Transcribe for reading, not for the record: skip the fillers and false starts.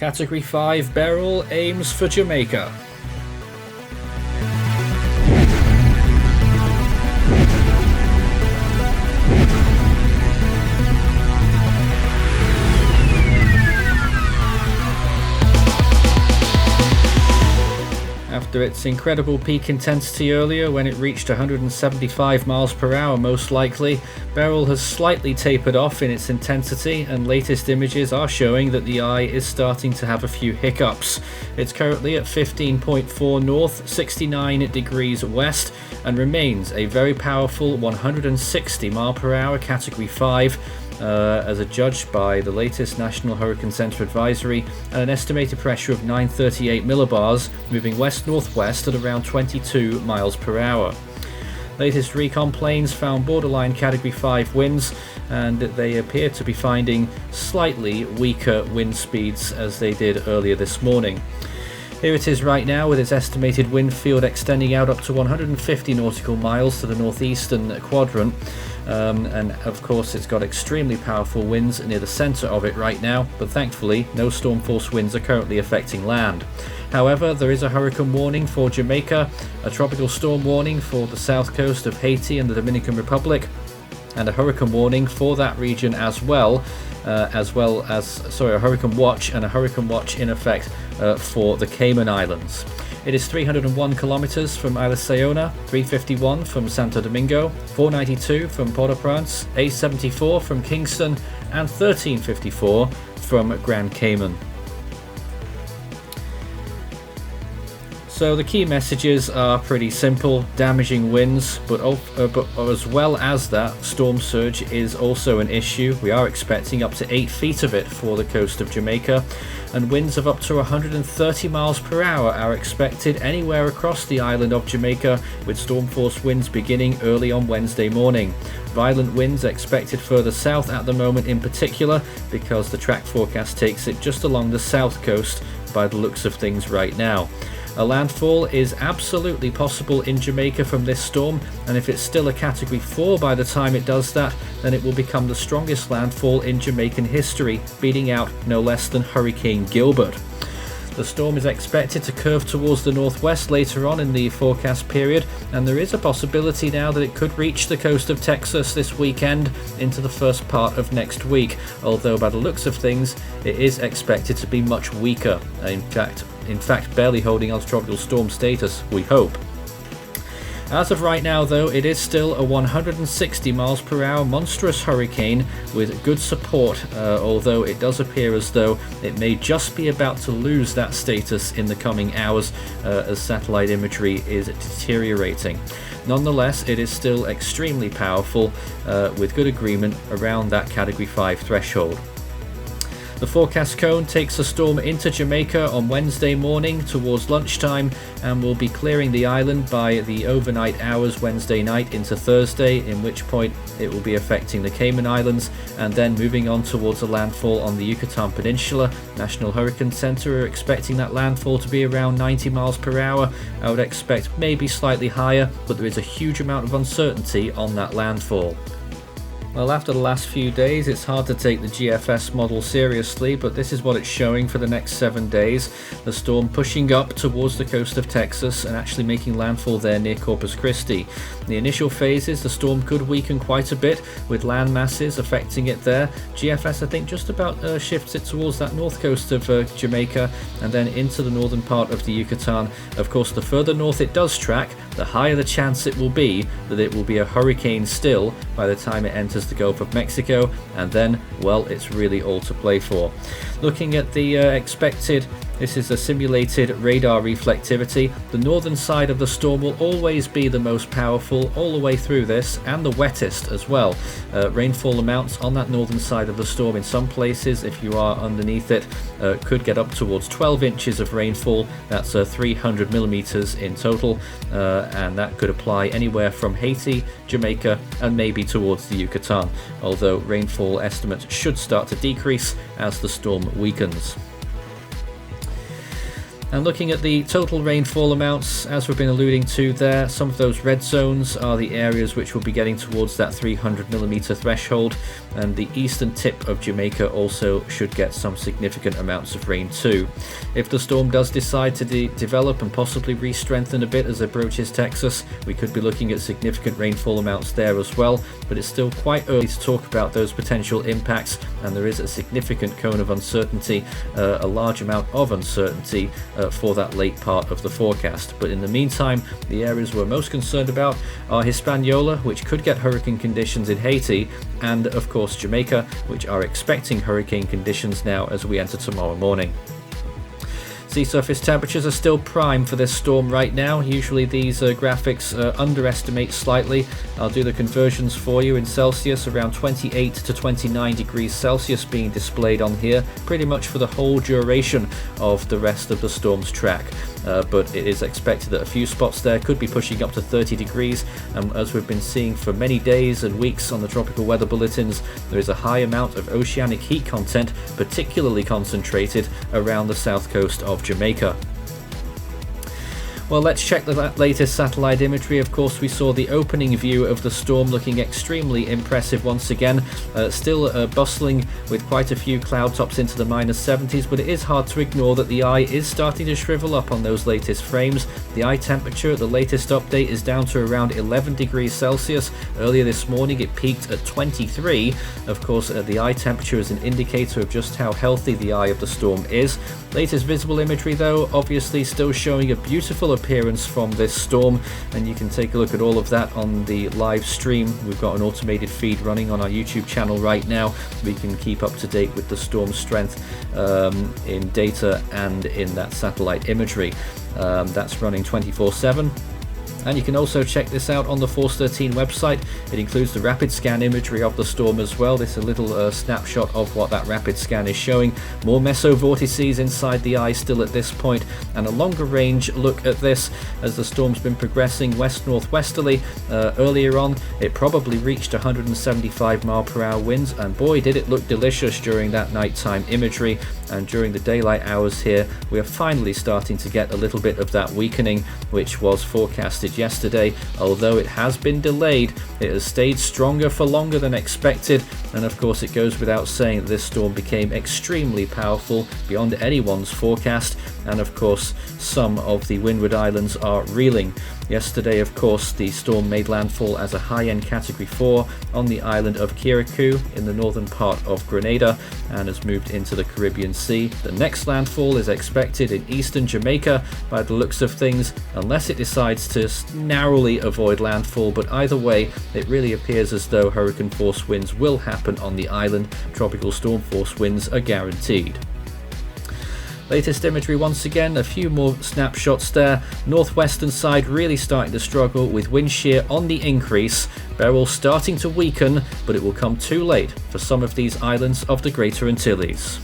Category 5 Beryl aims for Jamaica. After its incredible peak intensity earlier when it reached 175 miles per hour most likely, Beryl has slightly tapered off in its intensity, and latest images are showing that the eye is starting to have a few hiccups. It's currently at 15.4 north, 69 degrees west, and remains a very powerful 160 mile per hour Category 5 as adjudged by the latest National Hurricane Center advisory, and an estimated pressure of 938 millibars, moving west-northwest at around 22 miles per hour. Latest recon planes found borderline Category 5 winds, and they appear to be finding slightly weaker wind speeds as they did earlier this morning. Here it is right now with its estimated wind field extending out up to 150 nautical miles to the northeastern quadrant. And of course it's got extremely powerful winds near the center of it right now, but thankfully no storm force winds are currently affecting land. However, there is a hurricane warning for Jamaica, a tropical storm warning for the south coast of Haiti and the Dominican Republic, and a hurricane warning for that region as well as a hurricane watch in effect for the Cayman Islands. It is 301 kilometers from Isla Sayona, 351 from Santo Domingo, 492 from Port-au-Prince, 874 from Kingston, and 1354 from Grand Cayman. So the key messages are pretty simple: damaging winds, but as well as that, storm surge is also an issue. We are expecting up to 8 feet of it for the coast of Jamaica, and winds of up to 130 miles per hour are expected anywhere across the island of Jamaica, with storm force winds beginning early on Wednesday morning. Violent winds expected further south at the moment in particular, because the track forecast takes it just along the south coast by the looks of things right now. A landfall is absolutely possible in Jamaica from this storm, and if it's still a Category 4 by the time it does that, then it will become the strongest landfall in Jamaican history, beating out no less than Hurricane Gilbert. The storm is expected to curve towards the northwest later on in the forecast period, and there is a possibility now that it could reach the coast of Texas this weekend into the first part of next week, although by the looks of things it is expected to be much weaker. In fact barely holding on to tropical storm status, we hope. As of right now though, it is still a 160 miles per hour monstrous hurricane with good support, although it does appear as though it may just be about to lose that status in the coming hours as satellite imagery is deteriorating. Nonetheless, it is still extremely powerful with good agreement around that Category 5 threshold. The forecast cone takes the storm into Jamaica on Wednesday morning towards lunchtime, and will be clearing the island by the overnight hours Wednesday night into Thursday, in which point it will be affecting the Cayman Islands, and then moving on towards a landfall on the Yucatan Peninsula. National Hurricane Center are expecting that landfall to be around 90 miles per hour. I would expect maybe slightly higher, but there is a huge amount of uncertainty on that landfall. Well, after the last few days, it's hard to take the GFS model seriously, but this is what it's showing for the next 7 days. The storm pushing up towards the coast of Texas and actually making landfall there near Corpus Christi. In the initial phases, the storm could weaken quite a bit, with land masses affecting it there. GFS, I think, just about shifts it towards that north coast of Jamaica and then into the northern part of the Yucatan. Of course, the further north it does track, the higher the chance it will be that it will be a hurricane still by the time it enters the Gulf of Mexico, and then, well, it's really all to play for. Looking at the expected, this is a simulated radar reflectivity. The northern side of the storm will always be the most powerful all the way through this, and the wettest as well. Rainfall amounts on that northern side of the storm in some places, if you are underneath it, could get up towards 12 inches of rainfall. That's 300 millimeters in total, and that could apply anywhere from Haiti, Jamaica, and maybe towards the Yucatan, although rainfall estimates should start to decrease as the storm weakens. And looking at the total rainfall amounts, as we've been alluding to there, some of those red zones are the areas which will be getting towards that 300mm threshold, and the eastern tip of Jamaica also should get some significant amounts of rain too. If the storm does decide to develop and possibly re-strengthen a bit as it approaches Texas, we could be looking at significant rainfall amounts there as well, but it's still quite early to talk about those potential impacts, and there is a significant cone of uncertainty, a large amount of uncertainty for that late part of the forecast. But in the meantime, the areas we're most concerned about are Hispaniola, which could get hurricane conditions in Haiti, and of course Jamaica, which are expecting hurricane conditions now as we enter tomorrow morning. Sea surface temperatures are still prime for this storm right now. Usually these graphics underestimate slightly. I'll do the conversions for you in Celsius, around 28 to 29 degrees Celsius being displayed on here, pretty much for the whole duration of the rest of the storm's track. But it is expected that a few spots there could be pushing up to 30 degrees. As we've been seeing for many days and weeks on the tropical weather bulletins, there is a high amount of oceanic heat content, particularly concentrated around the south coast of Jamaica. Well, let's check the latest satellite imagery. Of course, we saw the opening view of the storm looking extremely impressive once again. Still bustling with quite a few cloud tops into the -70s, but it is hard to ignore that the eye is starting to shrivel up on those latest frames. The eye temperature at the latest update is down to around 11 degrees Celsius. Earlier this morning it peaked at 23. Of course, the eye temperature is an indicator of just how healthy the eye of the storm is. Latest visible imagery though, obviously still showing a beautiful appearance from this storm, and you can take a look at all of that on the live stream. We've got an automated feed running on our YouTube channel right now. We can keep up to date with the storm strength in data and in that satellite imagery. That's running 24/7. And you can also check this out on the Force 13 website. It includes the rapid scan imagery of the storm as well. This is a little snapshot of what that rapid scan is showing. More mesovortices inside the eye still at this point, and a longer range look at this as the storm's been progressing west-northwesterly. Earlier on, it probably reached 175 mile/hour winds, and boy did it look delicious during that nighttime imagery. And during the daylight hours here, we are finally starting to get a little bit of that weakening, which was forecasted yesterday. Although it has been delayed, it has stayed stronger for longer than expected, and of course it goes without saying that this storm became extremely powerful beyond anyone's forecast, and of course some of the Windward Islands are reeling. Yesterday, of course, the storm made landfall as a high-end Category 4 on the island of Kirikou in the northern part of Grenada and has moved into the Caribbean Sea. The next landfall is expected in eastern Jamaica by the looks of things, unless it decides to narrowly avoid landfall, but either way, it really appears as though hurricane force winds will happen on the island. Tropical storm force winds are guaranteed. Latest imagery once again, a few more snapshots there. Northwestern side really starting to struggle with wind shear on the increase. Beryl starting to weaken, but it will come too late for some of these islands of the Greater Antilles.